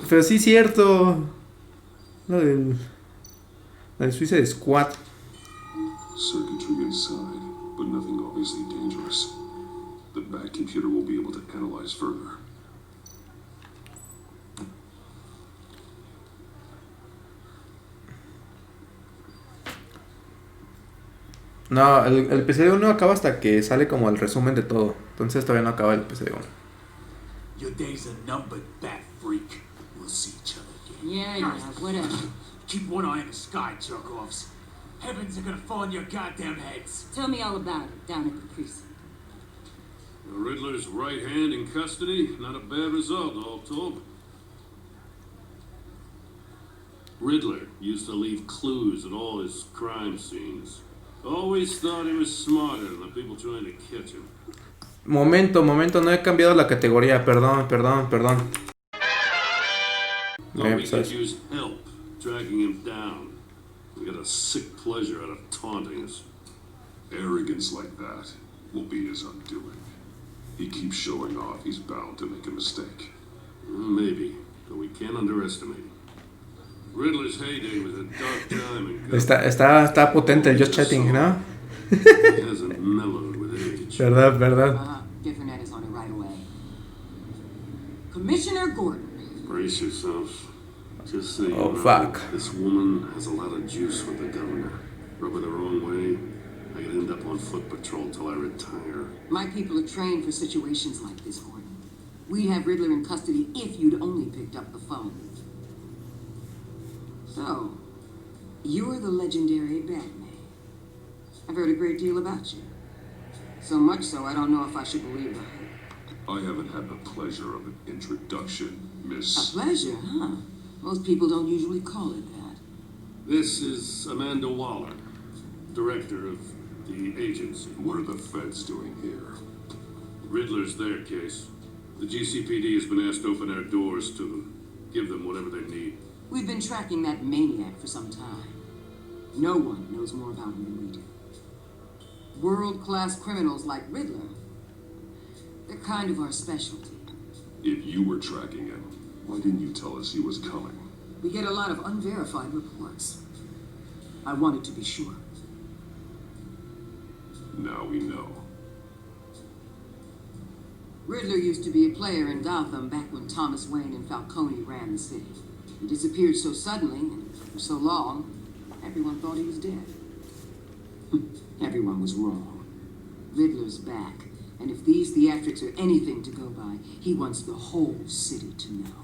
pero sí es cierto. La del Suicide Squad. Circuitry inside, but nothing obviously dangerous. The back computer will be able to analyze further. No, el episodio 1 acaba hasta que sale como el resumen de todo. Entonces todavía no acaba el episodio 1. Your days are numbered, bat freak. We'll see each other again. Yeah, whatever. Keep one eye in the sky, jerk-offs. Heavens are gonna fall on your goddamn heads. Tell me all about it down at the precinct. The Riddler's right hand in custody. Not a bad result, all told. Riddler used to leave clues at all his crime scenes. Always thought he was smarter than the people trying to catch him. Momento, no he cambiado la categoría. Perdón. Well, we could use help tracking him down. We got a sick pleasure out of taunting us. Arrogance like that will be his undoing. He keeps showing off, he's bound to make a mistake. Maybe, but we can't underestimate him. Riddler's heyday was a dark time in Está potente el just chatting, ¿no? He hasn't mellowed with age. Verdad. Different is on it right away. Commissioner Gordon. Brace yourselves. Just so you Oh, know, fuck. This woman has a lot of juice with the governor. Rub her the wrong way, I could end up on foot patrol till I retire. My people are trained for situations like this, Gordon. We'd have Riddler in custody if you'd only picked up the phone. So, you're the legendary Batman. I've heard a great deal about you. So much so, I don't know if I should believe it. I haven't had the pleasure of an introduction, A Miss... pleasure, huh? Most people don't usually call it that. This is Amanda Waller, director of the agency. What are the feds doing here? Riddler's their case. The GCPD has been asked to open our doors to them, give them whatever they need. We've been tracking that maniac for some time. No one knows more about him than we do. World-class criminals like Riddler, they're kind of our specialty. If you were tracking him, why didn't you tell us he was coming? We get a lot of unverified reports. I wanted to be sure. Now we know. Riddler used to be a player in Gotham back when Thomas Wayne and Falcone ran the city. He disappeared so suddenly and for so long, everyone thought he was dead. Everyone was wrong. Riddler's back, and if these theatrics are anything to go by, he wants the whole city to know.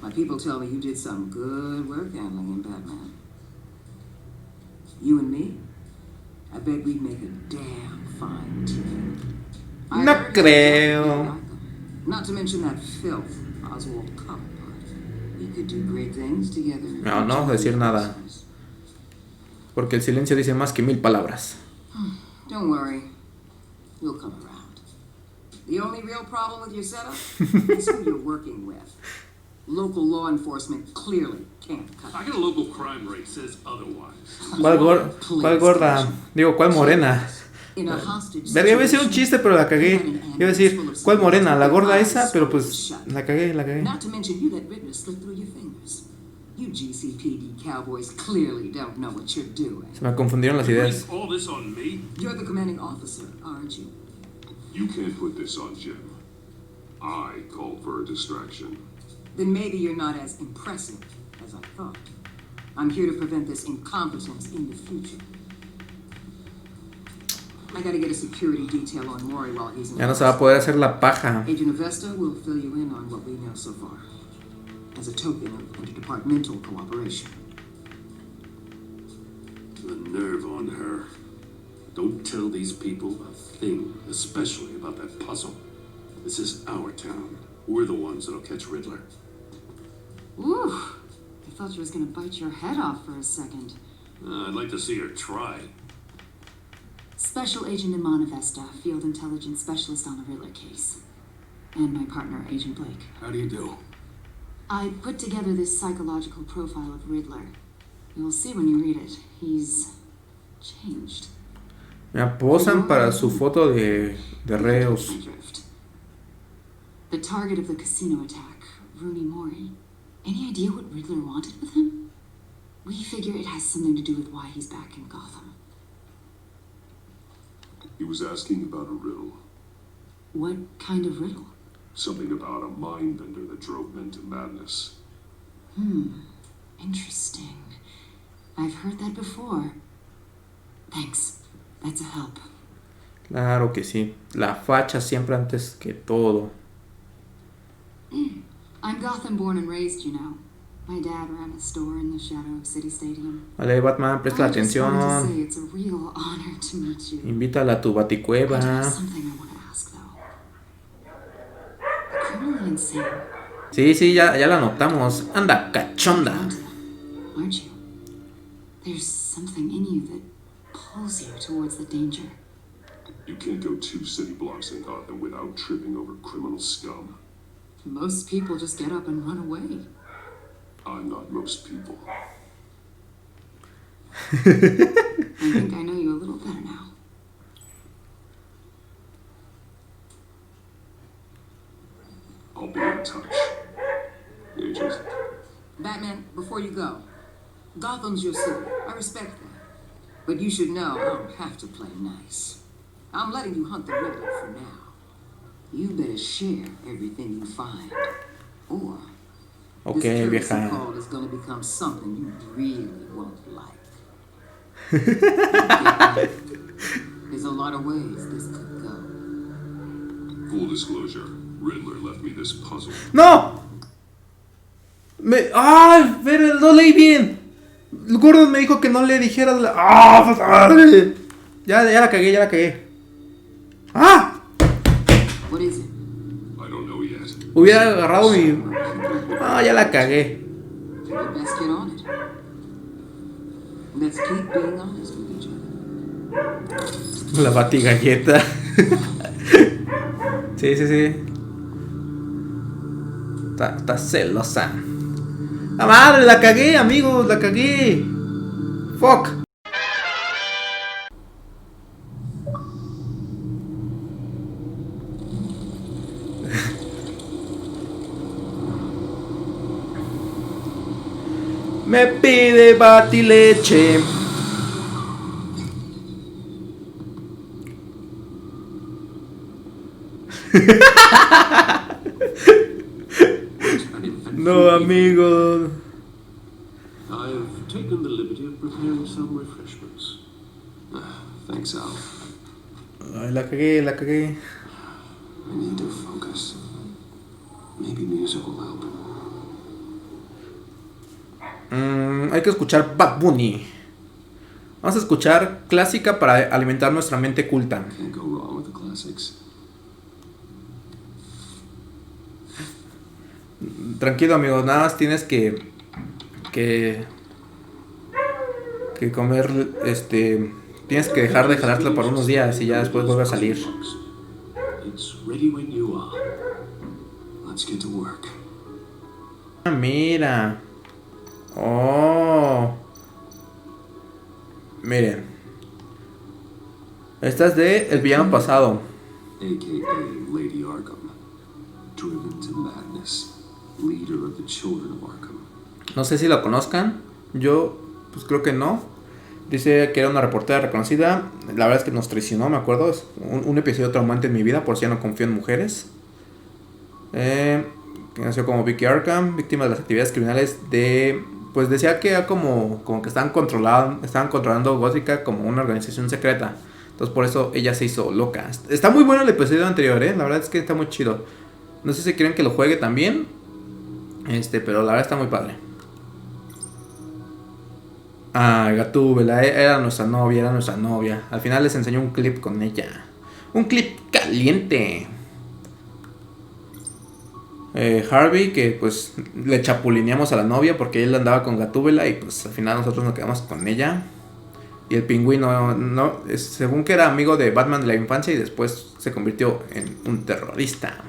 My people tell me you did some good work handling him, Batman. You and me, I bet we'd make a damn fine team. No creo. Not to mention that filth, Oswald Cobblepot. We could do great things together. No vamos a decir nada. Porque el silencio dice más que 1000 palabras. Don't worry. We'll come around. The only real problem with your setup is who you're working with. Local law enforcement clearly can't cut it. I got a local crime rate says otherwise. ¿Cuál gorda? Digo, ¿cuál morena? Verga, iba a decir un chiste, pero la cagué. Iba a decir, ¿cuál morena? La gorda esa, pero pues la cagué. Not to mention you let Riddler slip through your fingers. You GCPD cowboys clearly don't know what you're doing. Se me confundieron las ideas. All this on me? You're the commanding officer, aren't you? You can't put this on Jim. I called for a distraction. Then maybe you're not as impressive as I thought. I'm here to prevent this incompetence in the future. I gotta get a security detail on Maury while he's in. Ya no se va a poder hacer la paja. Agent Avesta will fill you in on what we know so far, as a token of interdepartmental cooperation. The nerve on her. Don't tell these people a thing, especially about that puzzle. This is our town. We're the ones that'll catch Riddler. Ooh, I thought you was gonna bite your head off for a second. I'd like to see her try. Special Agent Iman Avesta, Field Intelligence Specialist on the Riddler case. And my partner, Agent Blake. How do you do? I put together this psychological profile of Riddler. You'll see when you read it. He's changed. Me posan para su foto de reos. The target of the casino attack, Rooney Mori. Any idea what Riddler wanted with him? We figure it has something to do with why he's back in Gotham. He was asking about a riddle. What kind of riddle? Something about a mind bender that drove men to madness. Interesting. I've heard that before. Thanks. That's a help. Claro que sí. La facha siempre antes que todo. I'm Gotham born and raised, you know. My dad ran a store in the shadow of City Stadium. Vale, Batman, presta I just wanted to atención. say it's a real honor to meet you. Invítala a tu I do have baticueva. something I want to ask, though. Criminally insane. Sí, ya la notamos. Anda, cachonda. Aren't you? There's something in you that pulls you towards the danger. You can't go 2 city blocks in Gotham without tripping over criminal scum. Most people just get up and run away. I'm not most people. I think I know you a little better now. I'll be in touch. Agent. Batman, before you go, Gotham's your city. I respect that. But you should know I don't have to play nice. I'm letting you hunt the Riddler for now. You better share everything you find. Or Ok, this courtesy vieja. call is gonna become something you really won't like. There's a lot of ways this could go. Full disclosure, Riddler left me this puzzle. ¡No! ¡Ay! Pero no leí bien. Gordon me dijo que no le dijera. ¡Ah! Ya la cagué. ¡Ah! What is it? I don't know yet. Hubiera agarrado mi. Ah, ya la cagué. You best get on it. Let's keep being honest with each other. La batigalleta. Sí. Está celosa. ¡La madre! La cagué, amigos, la cagué. Fuck. Me pide batileche. No, amigos. I've taken the liberty of preparing some refreshments. Thanks, Al. Ay, la cagué. I need to focus. Maybe music will help. Hay que escuchar Bad Bunny. Vamos a escuchar clásica para alimentar nuestra mente culta. Can't go wrong with the classics. Tranquilo, amigo, nada más tienes que comer, tienes que dejar de jalártela por unos días y ya después vuelve a salir. It's ready when you are. Let's get to work. Ah, mira. Oh. Miren. Esta es de El Villano Pasado. AKA Lady Arkham. Driven to madness. Leader of the children of Arkham. No sé si la conozcan. Yo, pues creo que no. Dice que era una reportera reconocida. La verdad es que nos traicionó, me acuerdo. Es un episodio traumante en mi vida. Por si ya no confío en mujeres. Que nació como Vicky Arkham. Víctima de las actividades criminales de... Pues decía que era como que estaban controlando Gótica como una organización secreta. Entonces por eso ella se hizo loca. Está muy bueno el episodio anterior, la verdad es que está muy chido. No sé si quieren que lo juegue también. Pero la verdad está muy padre. Ah, Gatúbela, era nuestra novia. Al final les enseñó un clip con ella. Un clip caliente. Harvey, que pues le chapulineamos a la novia porque él andaba con Gatúbela y pues al final nosotros nos quedamos con ella. Y el pingüino, no, según que era amigo de Batman de la infancia y después se convirtió en un terrorista.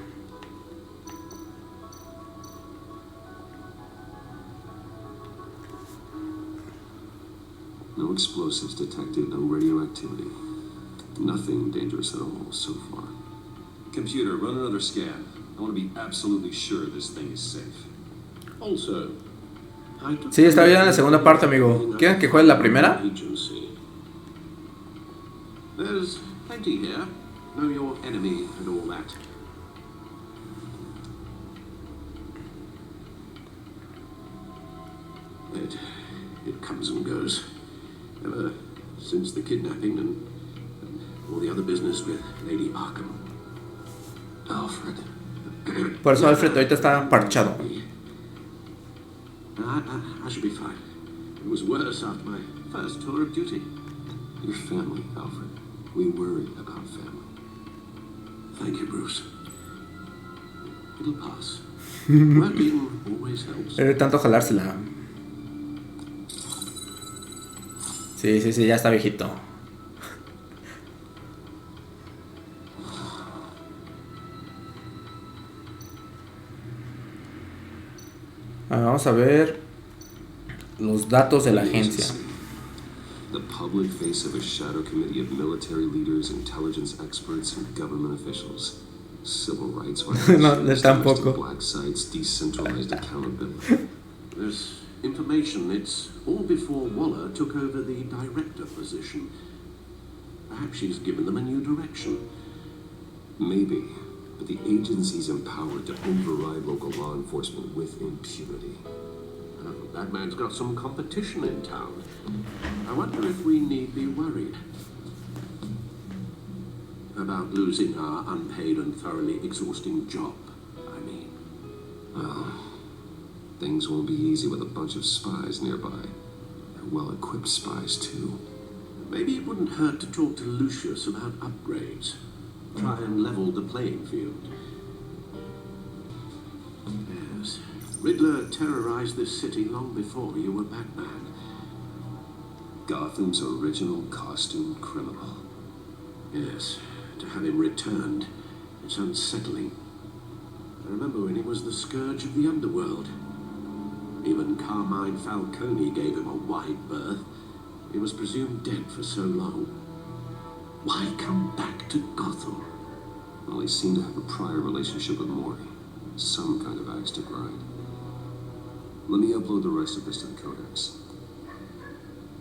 No explosives detected, no radioactivity. Nothing dangerous at all so far. Computer, run another scan. I want to be absolutely sure this thing is safe. Also, Sí, está bien en la segunda parte, amigo. ¿Quieren que juegue la primera? There's plenty here. Know your enemy and all that. It comes and goes. Ever since the kidnapping and all the other business with Lady Arkham. Alfred. Por eso Alfred ahorita está parchado. I should be fine. It was worse after my first tour of duty. Your family, Alfred. We worry about family. Thank you, Bruce. It'll pass. Working always helps. Debe tanto jalársela. Sí, ya está viejito. Vamos a ver los datos de la agencia. The public face of a shadow committee of military leaders, intelligence experts, and government officials. Civil rights violations, tampoco. Black sites, decentralized accountability. There's information. It's all before Waller took over the director position. Perhaps she's given them a new direction. Maybe, but the agency's empowered to override local law enforcement with impunity. That man's got some competition in town. I wonder if we need be worried about losing our unpaid and thoroughly exhausting job, I mean. Things won't be easy with a bunch of spies nearby. They're well-equipped spies, too. Maybe it wouldn't hurt to talk to Lucius about upgrades. Try and level the playing field. Yes. Riddler terrorized this city long before you were Batman. Gotham's original costume criminal. Yes. To have him returned, it's unsettling. I remember when he was the scourge of the underworld. Even Carmine Falcone gave him a wide berth. He was presumed dead for so long. Why come back to Gotham? Well, he seemed to have a prior relationship with Morty. Some kind of axe to grind. Let me upload the rest of this to the Codex.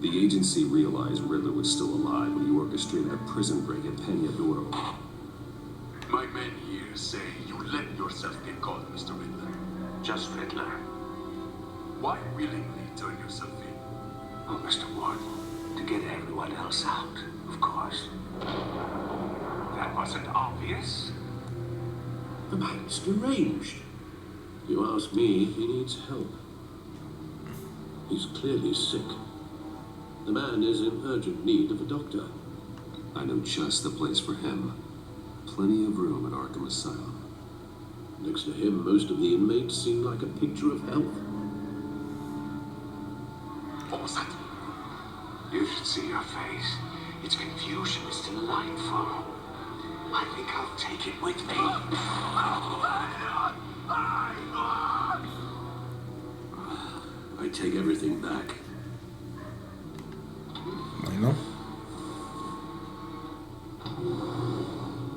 The agency realized Riddler was still alive when he orchestrated a prison break at Peñadoro. My men here say you let yourself get caught, Mr. Riddler. Just Riddler. Why willingly turn yourself in? Oh, Mr. Warden, to get everyone else out, of course. That wasn't obvious. The man's deranged. If you ask me, he needs help. He's clearly sick. The man is in urgent need of a doctor. I know just the place for him. Plenty of room at Arkham Asylum. Next to him, most of the inmates seem like a picture of health. What was that? You should see your face. Its confusion is delightful. I think I'll take it with me. I take everything back. Bueno.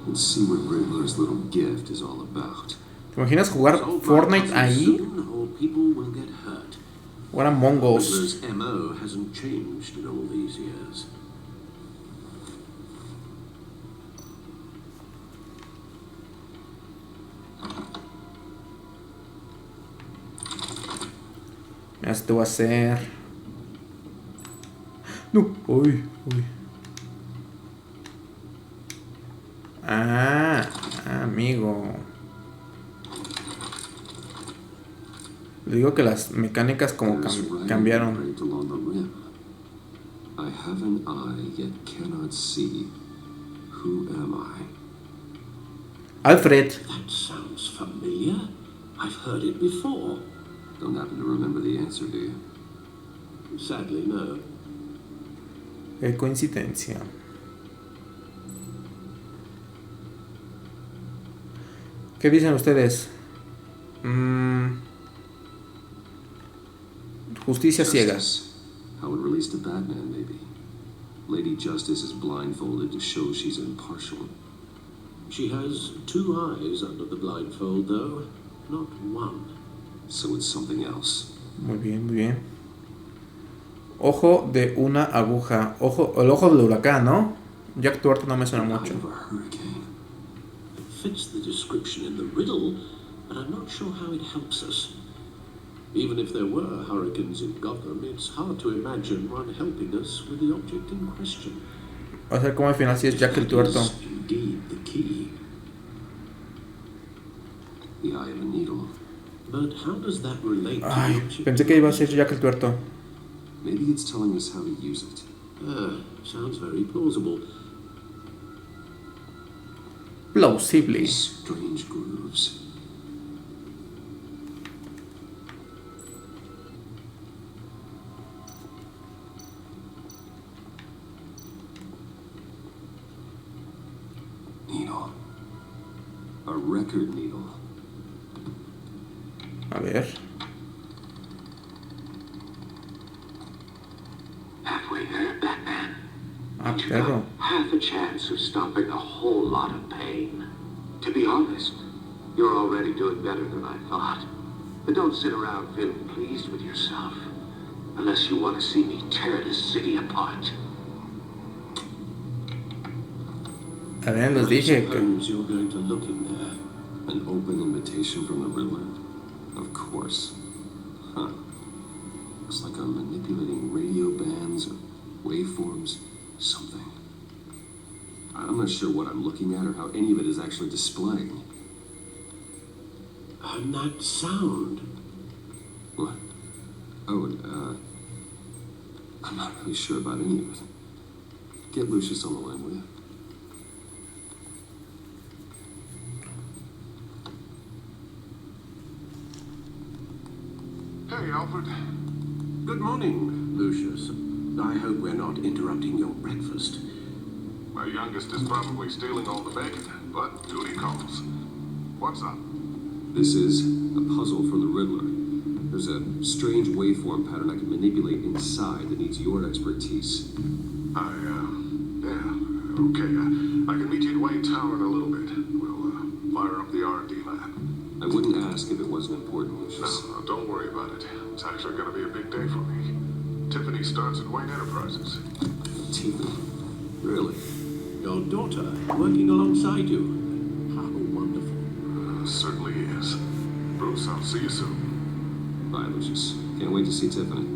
Let's see what Riddler's little gift is all about. ¿Te imaginas jugar Fortnite ahí? Soon, or people will get hurt. O eran mongos. Riddler's MO hasn't changed in all these years. Esto va a ser... No, uy. Ah, amigo. Le digo que las mecánicas como cambiaron. I have an eye yet cannot see. Who am I? Alfred. That sounds familiar. I've heard it before. Don't happen to remember the answer, do you? Sadly, no. Qué coincidencia. ¿Qué dicen ustedes? Justicia ciega. How it relates to Batman, maybe. Lady Justice is blindfolded to show she's impartial. She has 2 eyes under the blindfold, though, not 1. So it's something else. Muy bien, muy bien. Ojo de una aguja. El ojo del huracán, ¿no? Jack Tuerto no me suena mucho. Eye of a hurricane. It fits the description in the riddle, but I'm not sure how it helps us. Even if there were hurricanes in Gotham, it's hard to imagine one helping us with the object in question. Va a ser como al final si es Jack el Tuerto. Is indeed the key. The eye of a needle. But how does that relate to Ay, the object? pensé que iba a ser Jack el Tuerto. Maybe it's telling us how to use it. Sounds very plausible. Plausibly. Strange grooves. Needle. A record needle. A ver. Halfway there, Batman. Ah, You perro. got half a chance of stopping a whole lot of pain. To be honest, you're already doing better than I thought. But don't sit around feeling pleased with yourself. Unless you want to see me tear this city apart. A ver, les dije que... Suppose you're going to look in there. An open invitation from the Riddler? Of course. Huh. Looks like I'm manipulating radio bands or waveforms, something. I'm not sure what I'm looking at or how any of it is actually displaying. And that sound. What? Oh, I'm not really sure about any of it. Get Lucius on the line, will you? Hey, Alfred. Good morning, Lucius. I hope we're not interrupting your breakfast. My youngest is probably stealing all the bacon, but duty calls. What's up? This is a puzzle from the Riddler. There's a strange waveform pattern I can manipulate inside that needs your expertise. Yeah, okay. I can meet you at Wayne Tower in a little bit. We'll fire up the R&D lab. I wouldn't ask if it wasn't important, Lucius. No, don't worry about it. It's actually going to be a big day for me. Tiffany starts at Wayne Enterprises. Tiffany? Really? Your daughter working alongside you. How wonderful. Certainly is. Bruce, I'll see you soon. Bye, Lucius. Can't wait to see Tiffany.